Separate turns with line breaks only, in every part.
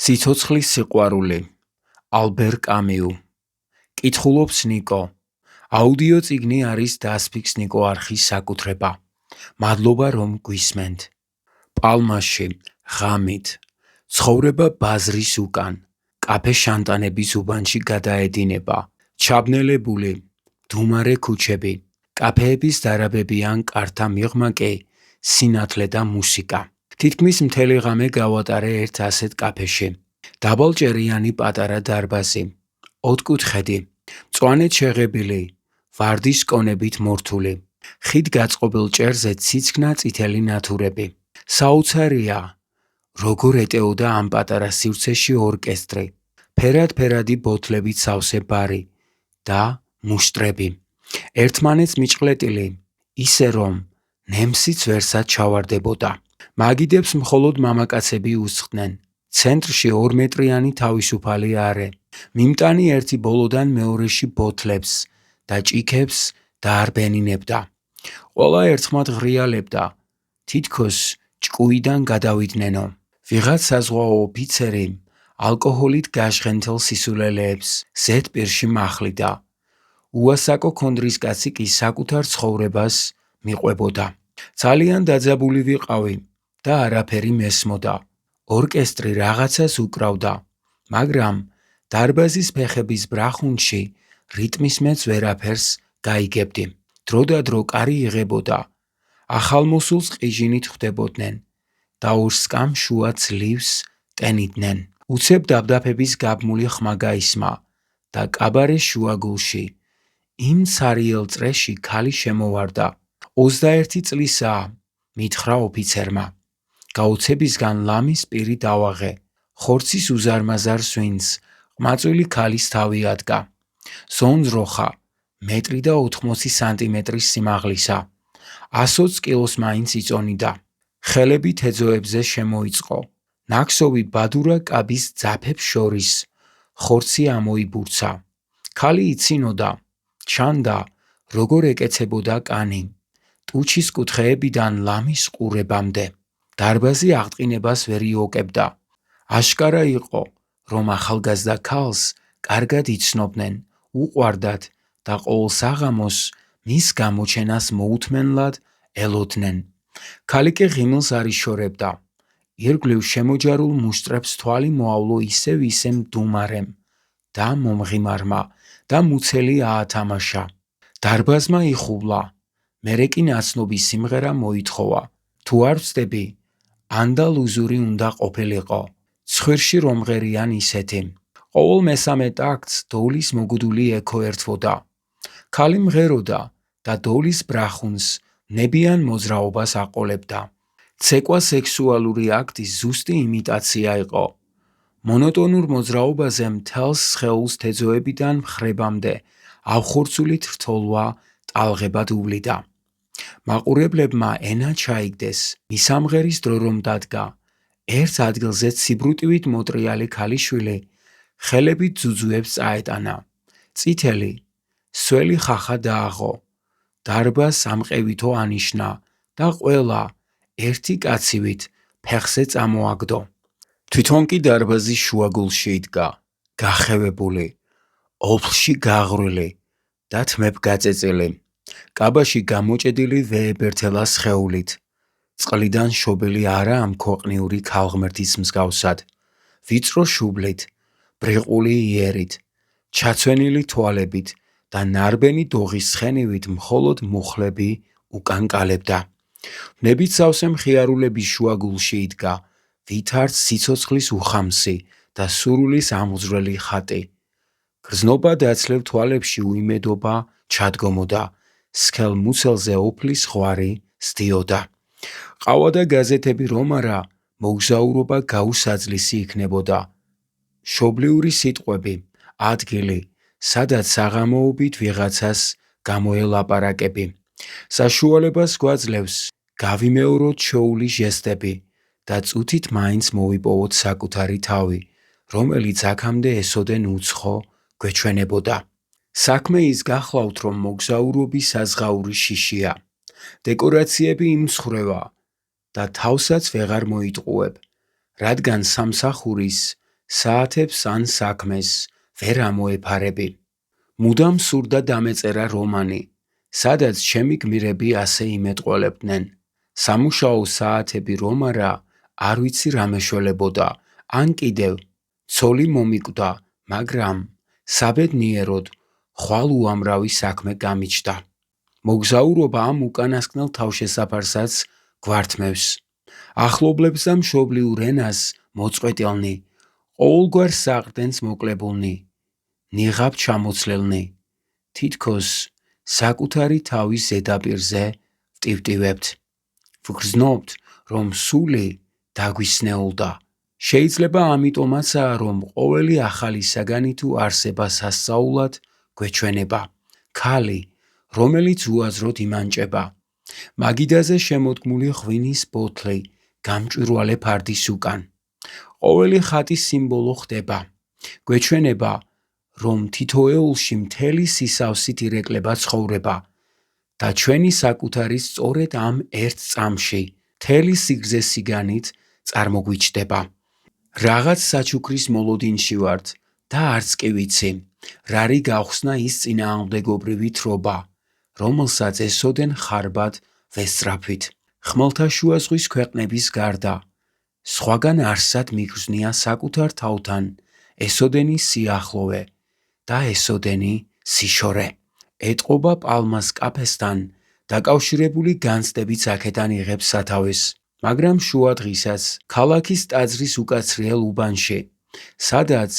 სიცოცხლის სიყვარული. ალბერ კამიუ. კითხულობს ნიკო. აუდიო წიგნი არის დასფიქს ნიკო არხის საკუთრება. მადლობა რომ გვისმენთ. პალმაში, ღამით. ცხოვრება ბაზრის უკან. კაფე შანტანების უბანში გადაედინება. ჩაბნელებული, მდუმარე ქუჩები. კაფეების დარაბები ან კართა მიღმა კი სინათლე და მუსიკა. თითქმის მთელი ღამე გავატარე ერთ ასეთ კაფეში. დაბალჭერიანი პატარა დარბაზი. ოთხკუთხედი. მწვანედ შეღებილი, ვარდის კონებით მორთული. ხიდ გაწყობილ ჭერზე ციცქნა წითელი ნათურები. საოცარია, როგორ ეტეოდა ამ პატარა სივრცეში ორკესტრი. ფერად-ფერადი ბოთლებით სავსე ბარი და მუშტრები. ერთმანეთს მიჭყლეტილი, ისე რომ ნემსიც ვერსად ჩავარდებოდა. მაგიდებს მხოლოდ მამაკაცები უსხდნენ. ცენტრში 2 მეტრიანი თავისუფალი არე. მიმტანი ერთი ბოლოდან მეორეში ბოთლებს და ჭიქებს დაარბენინებდა. ყველა ერთხმად ღრიალებდა, თითქოს ჭკუიდან გადავიდნენ. ვიღაც საზღვაო ოფიცერი ალკოჰოლით გაჟღენთელ სისულელეებს ზედპირში მახლიდა. უასაკო ქონდრის კაცი კი საკუთარ ცხოვრებას მიყვებოდა. ძალიან დაძაბული ვიყავი და არაფერი მესმოდა. ორკესტრი რაღაცას უკრავდა, მაგრამ დარბაზის ფეხების ბრახუნში რიტმის მეც ვერაფერს გაიგებდი. დროდადრო კარი იღებოდა. ახალმოსულს ყიჟინით ხვდებოდნენ და ორსკამ შუა ძლივს ტენიდნენ. უცებ დაბდაბების გაბმული ხმა გაისმა და კაბარის შუაგულში იმ ცარიელ წრეში ქალი შემოვარდა. 21 წლისაა, მითხრა ოფიცერმა. გაუცებისგან ლამის პირი დავაღე. ხორცის უზარმაზარ სვინს ყმაწვილი ქალის თავი ადგა. ზონძროხა 1.80 სანტიმეტრის სიმაღლისა. 120 კილოს მაინც იწონიდა. ხელები თეძოებზე შემოიწყო. ნაქსოვი ბადურა კაბის ძაფებს შორის ხორცი ამოიბურცა. ქალი იცინოდა, ჩანდა, როგორ ეკეცებოდა კანი. ტუჩის კუთხეებიდან ლამის ყურებამდე. დარბაზი აღტყინებას ვერ იოკებდა. აშკარა იყო, რომ ახალგაზრდა ქალს კარგად იცნობდნენ, უყვარდათ და ყოველ საღამოს მის გამოჩენას მოუთმენლად ელოდნენ. ქალი კი ღიმილს არ იშორებდა. ირგვლივ შემოჯარულ მუშტრებს თვალი მოავლო ისევ მდუმარემ და მომღიმარმა და მუცელი აათამაშა. დარბაზმა იხულა. მერე კი ნაცნობი სიმღერა მოითხოვა. თუ არ ვწდები, ანდალუზური უნდა ყოფილიყო. ცხვირში რომღერიან ისეთი. ყოველ მესამე ტაქტს დოლის მოგუდული ექო ერთვოდა. ქალი მღეროდა და დოლის ბრახუნს ნებიან მოძრაობას აყოლებდა. ცეკვა სექსუალური აქტის ზუსტი იმიტაცია იყო. მონოტონურ მოძრაობაზე მთელს სხეულს თეძოებიდან მხრებამდე ავხორცულით რთოლვა ტალღებად უვლიდა. მაყურებლებმა ენა ჩაიგდეს. მისამღერის დრო რომ დადგა, ერთ ადგილზე ციბრუტივით მოტრიალი ქალიშვილი ხელებით ძუძუებს წაეტანა. წითელი, სველი ხახა დააღო. დარბაზს ამყევითო ანიშნა და ყველა ერთი კაცივით ფეხზე წამოაგდო. თვითონ კი დარბაზის შუაგულში იდგა, გახევებული, ოფლში გაღრული და თმებ გაწეწილი. კაბაში გამოჭედილი ვეებერთელა სხეულით. წყლიდან შობილი არა ამ ქოყნიური ქალღმერთის მსგავსად. ვიწრო შუბლით, ბრიყული იერით, ჩაცვენილი თვალებით და ნარბენი დოღის ცხენივით მხოლოდ მუხლები უკანკალებდა. ნებით სავსე მხიარულების შუაგულში იდგა, ვითარც სიცოცხლის უხამსი და სურვილის ამოძვრელი ხატი. გრძნობა დაცლევ თვალებში უიმედობა ჩადგომოდა. სქელ მუცელზე ოფლის ღვარი სდიოდა. ყავა და გაზეთები რომ არა, მოგზაურობა გაუსაძლისი იქნებოდა. შობლიური სიტყვები, ადგილი, სადაც საღამოობით ვიღაცას გამოელაპარაკები. საშუალებას გვაძლევს გავიმეოროთ შოული ჟესტები და წუთით მაინც მოვიპოვოთ საკუთარი თავი, რომელიც აქამდე ესოდენ უცხო გვეჩვენებოდა. საქმე ის გახლავთ, რომ მოგზაურობის საზღაური შიშია. დეკორაციები იმსხვრევა და თავსაც ვეღარ მოიტყუებ, რადგან სამსახურის საათებს ან საქმეს ვერ ამოეფარები. მუდამ სურდა დამეწერა რომანი, სადაც ჩემი გმირები ასე იმეტყველებდნენ. სამუშაო საათები რომ არა, არ ვიცი რა მეშველებოდა, ან კიდევ ცოლი მომიკვდა, მაგრამ საბედნიეროდ ხვალ უამრავი საქმე გამიჩნდა. მოგზაურობა ამ უკანასკნელ თავშესაფარსაც გვართმევს. ახლობლებს და მშობლიურ ენას მოწყვეტილნი, ყოველგვარ საყრდენს მოკლებულნი, ნიღაბ ჩამოცლილნი, თითქოს საკუთარი თავის ზედაპირზე ვტივტივებთ. ვგრძნობთ, რომ სული დაგვისნეულდა. შეიძლება ამიტომაცაა, რომ ყოველი ახალი საგანი თუ არსება სასწაულად გვეჩვენება. ქალი, რომელიც უაზროდ იმანჭება. მაგიდაზე შემოდგმული ღვინის ბოთლი გამჭვირვალე ფარდის უკან. ყოველი ხატის სიმბოლო ხდება. გვეჩვენება, რომ თითოეულში მთელი სისავსით ირეკლება ცხოვრება და ჩვენი საკუთარი სწორედ ამ ერთ წამში მთელი სიგრძე სიგანით წარმოგვიჩნდება. რაღაც საჩუქრის მოლოდინში ვართ და არც კი ვიცი, რა რი გავხსნა ის წინააღმდეგობრივი თრობა, რომელსაც ესოდენ ხარბად ვესწრაფვით. ხმელთაშუა ზღვის ქვეყნების გარდა, სხვაგან არსად მიგრძნია საკუთარ თავთან ესოდენი სიახლოვე და ესოდენი სიშორე. ეტყობა პალმას კაფესთან დაკავშირებული განცდებიც აქედან იღებს სათავეს, მაგრამ შუა დღისაც ქალაქის ტაძრის უკაცრიელ უბანში, სადაც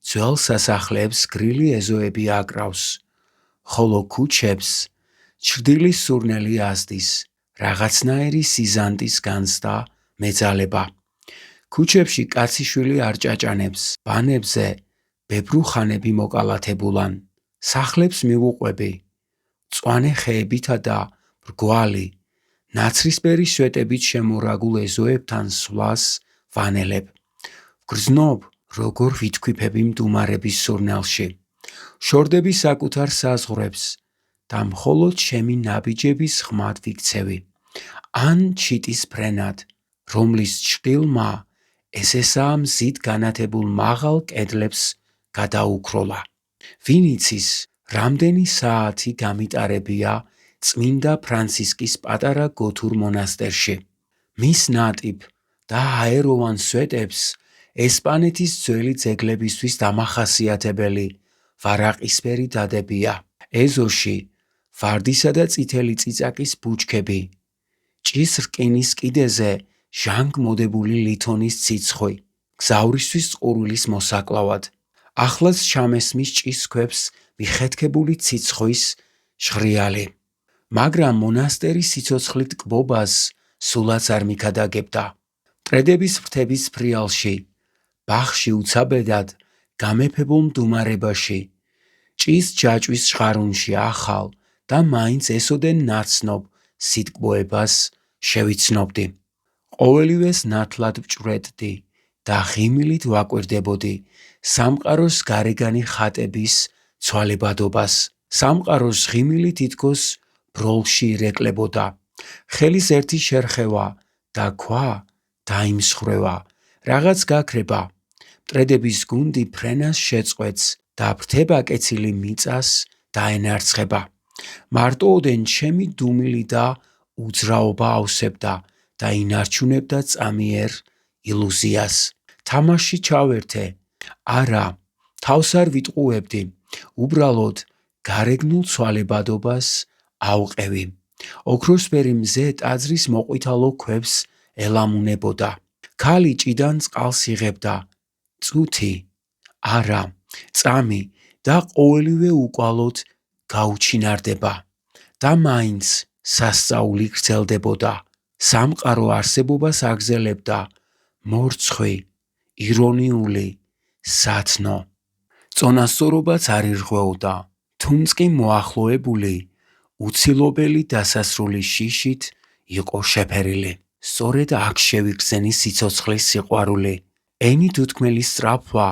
ძველ სასახლეებს გრილი ეზოები აკრავს, ხოლო ქუჩებს ჩრდილის სურნელი ასდის, რაღაცნაირი სიზანტის განცდა მეძალება. ქუჩებში კაციშვილი არ ჭაჭანებს, ბანებზე ბებრუხანები მოკალათებულან, სახლებს მივუყვები, მწვანე ხეებითა და მრგვალი, ნაცრისფერი შვეტებით შემორაგულ ეზოებთან სვლას ვანელებ. ვგრძნობ, როგორ ვითქვიფები მდუმარების სურნელში. შორდები საკუთარ საზღვრებს და მხოლოდ ჩემი ნაბიჯების ხმად ვიქცევი. ან ჩიტის ფრენად, რომლის ჭრილმა ესესაა მზით განათებულ მაღალ კედლებს გადაუქროლა. ვინ იცის, რამდენი საათი გამიტარებია წმინდა ფრანცისკის პატარა გოთურ მონასტერში. მის ნატიფ და აეროვან სვეტებს ესპანეთის ძველი ძეგლებისთვის დამახასიათებელი ვარაყისფერი დადებია. ეზოში ვარდისა და წითელი წიწაკის ბუჩქები, ჭის რკინის კიდეზე ჟანგ მოდებული ლითონის ციცხვი, გზავრისთვის წყურვილის მოსაკლავად. ახლაც ჩამესმის ჭის ქვებს მიხეთქებული ციცხვის ჟღრიალი. მაგრამ მონასტერის სიცოცხლით კბობას სულაც არ მიქადაგებდა. მტრედების ფრთების ფრიალში, ბაღში უცაბედად გამეფებულ მდუმარებაში, ჭის ჯაჭვის ჟღარუნში ახალ და მაინც ესოდენ ნაცნობ სიტკბოებას შევიცნობდი. ყოველივეს ნათლად ვჭვრეტდი და ღიმილით ვაკვირდებოდი სამყაროს გარეგანი ხატების ცვალებადობას. სამყაროს ღიმილი თითქოს ბროლში ირეკლებოდა. ხელის ერთი შერხევა და ქვა დაიმსხვრევა, რაღაც გაქრება. მტრედების გუნდი ფრენას შეწყვეტს და ფრთება კეცილი მიწას დაენარცხება. მარტოოდენ ჩემი დუმილი და უძრაობა ავსებდა და ინარჩუნებდა წამიერ ილუზიას. თამაში ჩავერთე, არა, თავს არ ვიტყუებდი, უბრალოდ გარეგნულ ცვალებადობას ავყევი. ოქროსფერი მზე ტაძრის მოყვითალო ქვებს ელამუნებოდა. ქალი ჭიდან წყალს იღებდა, წუთი, არა, წამი და ყოველივე უკვალოდ გაუჩინარდება და მაინც სასწაული გრძელდებოდა. სამყარო არსებობას აგზელებდა მორცხვი, ირონიული, სათნო. წონასწორობაც არ ირღვეოდა, თუმცკი მოახლოებული, უცილობელი დასასრულის შიშით იყო შეფერილი. სწორედ აქ შევიგრძენი სიცოცხლის სიყვარული. ენით უთქმელი სწრაფვა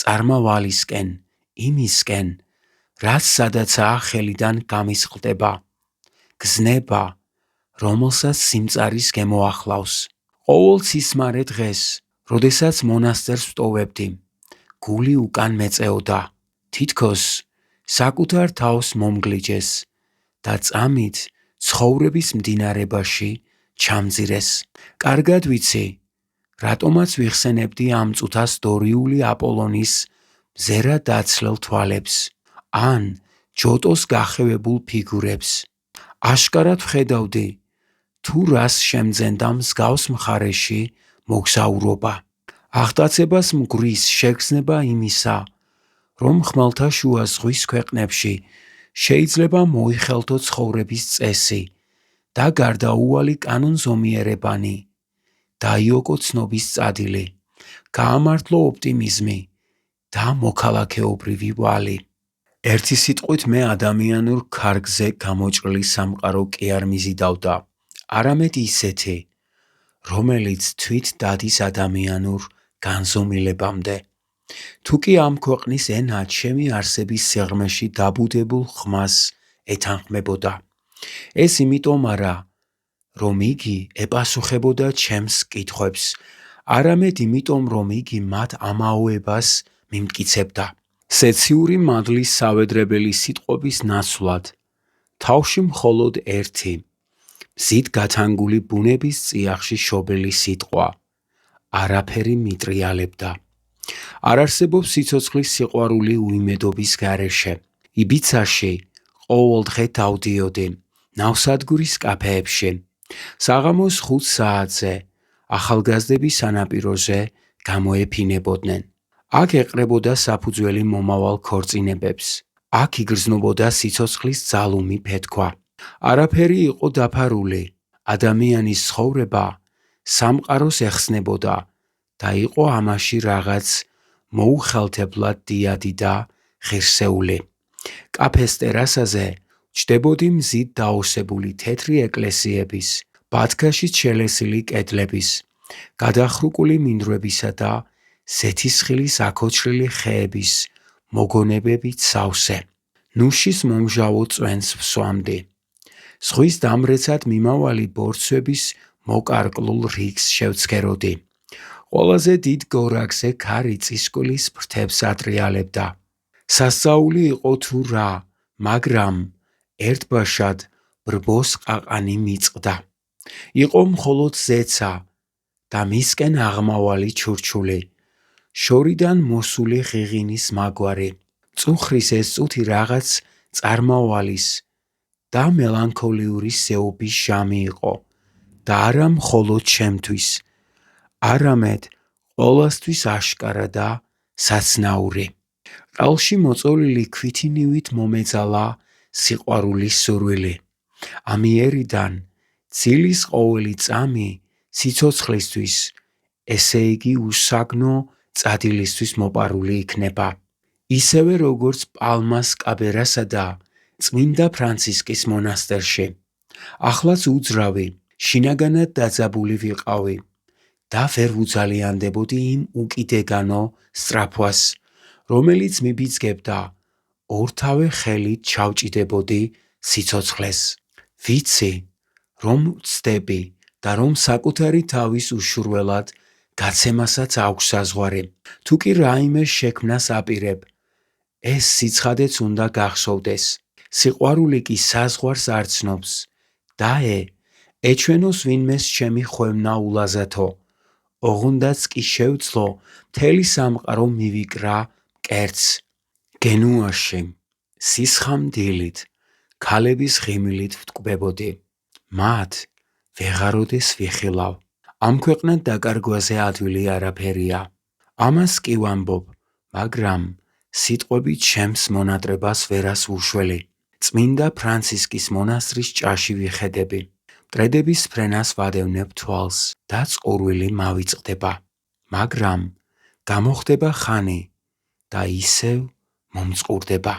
წარმავალისკენ, იმისკენ, რაც სადაცაა ხელიდან გამისხლდება. გზნება, რომელსაც სიმწარის გემოახლავს. ყოველ ცისმარე დღეს, როდესაც მონასტერს ვტოვებდი, გული უკან მეწეოდა, თითქოს საკუთარ თავს მომგლიჯეს და წამით ცხოვრების მდინარებაში ჩამძირეს. კარგად ვიცი, რატომაც ვიხსენებდი ამ წუთას დორიული აპოლონის მზერა დაცლელ თვალებს ან ჯოტოს გახევებულ ფიგურებს. აშკარად ვხედავდი, თუ რას შემძენდა მსგავს მხარეში მოგზაურობა. აღტაცებას მგვრის შეგრძნება იმისა, რომ ხმელთაშუა ზღვის ქვეყნებში შეიძლება მოიხელთო ცხოვრების წესი და გარდაუვალი კანონზომიერებანი, დაიოკო ცნობის წადილი, გაამართლო ოპტიმიზმი და მოქალაქეობრივი ვალი. ერთი სიტყვით მე ადამიანურ ქარგზე გამოჭრილი სამყარო კი არ მიზიდავდა, არამედ ისეთი, რომელიც თვით დადის ადამიანურ განზომილებამდე. თუკი ამ ქვეყნის ენა ჩემი არსების სიღრმეში დაბუდებულ ხმას ეთანხმებოდა. ეს იმიტომ არა, რომ იგი ეპასუხებოდა ჩემს კითხვებს, არამედ იმიტომ, რომ იგი მათ ამაოებას მიმტკიცებდა. სეციური მადლის სავედრებელი სიტყვების ნაცვლად, თავში მხოლოდ ერთი, მზით გათანგული ბუნების წიაღში შობელი სიტყვა, არაფერი მიტრიალებდა. არ არსებობს სიცოცხლის სიყვარული უიმედობის გარეშე. იბიცაში ყოველდღე დავდიოდი, ნავსადგურის კაფეებში, საღამოს 5 საათზე, ახალგაზრდების სანაპიროზე გამოეფინებოდნენ. აქ ეყრებოდა საფუძველი მომავალ ქორწინებებს. აქ იგრძნობოდა სიცოცხლის ძალუმი ფეთქვა. არაფერი იყო დაფარული, ადამიანის ცხოვრება სამყაროს ეხსნებოდა და იყო ამაში რაღაც მოუხელთებლად დიადი და ღირსეული. კაფეს ტერასაზე ჩდებოდი მზით დაოსებული თეთრი ეკლესიების, ბათქაშით შელესილი კედლების, გადახრუკული მინდვრებისა და ზეთისხილის აქოჩრილი ხეების მოგონებებით სავსე. ნუშის მომჟავო წვენს ვსვამდი. ზღვის დამრეცად მიმავალი ბორცვების მოკარკლულ რიგს შევცქეროდი. ყველაზე დიდ გორაკზე ქარი წისკვლის ფრთებს ატრიალებდა. სასწაული იყო თუ რა, მაგრამ ერთბაშად ბრბოს ყაყანი მიწყდა. იყო მხოლოდ ზეცა და მისკენ აღმავალი ჩურჩული, შორიდან მოსული ღიღინის მაგვარი. წუხრის ეს წუთი რაღაც წარმავალის და მელანქოლიური სეობის ჟამი იყო და არა მხოლოდ ჩემთვის, არამედ ყველასთვის აშკარა და საცნაური. ყელში მოწოლილი ქვითინივით მომეძალა სიყვარულის სურვილი. ამიერიდან ძილის ყოველი წამი სიცოცხლისთვის, ესე იგი უსაგნო წადილისთვის მოპარული იქნება. ისევე როგორც პალმას კაბერასა და წმინდა ფრანცისკის მონასტერში. ახლაც უძრავი, შინაგანად დაძაბული ვიყავი და ვერ ვუძალიანდებოდი იმ უკიდეგანო სწრაფვას, რომელიც მიბიძგებდა ორთავე ხელით ჩავჭიდებოდი სიცოცხლეს. ვიცი, რომ ვცდები და რომ საკუთარი თავის უშურველად გაცემასაც აქვს საზღვარი. თუ კი რაიმე შექმნას აპირებ, ეს სიცხადეც უნდა გახსოვდეს. სიყვარული კი საზღვარს არ ცნობს. დაე, ეჩვენოს ვინმეს ჩემი ხვევნა ულაზათო. ოღუნდაც კი შევძლო მთელი სამყარო მივიკრა მკერდს. გენუაში, სისხამ დილით, ქალების ღიმილით ვტკბებოდი. მათ ვეღაროდეს ვიხილავ. ამ ქვეყნად დაკარგვაზე ადვილი არაფერია. ამას კი ვამბობ, მაგრამ სიტყვები ჩემს მონატრებას ვერას ვუშველი. წმინდა ფრანცისკის მონასტრის ჭაში ვიხედები. მტრედების ფრენას ვადევნებ თვალს და წყურვილი მავიწყდება. მაგრამ გამოხდება ხანი და ისევ მომწყურდება.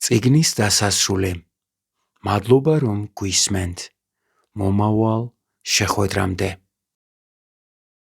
წიგნის დასასრული. მადლობა რომ გვისმენთ. მომავალ შეხვედრამდე.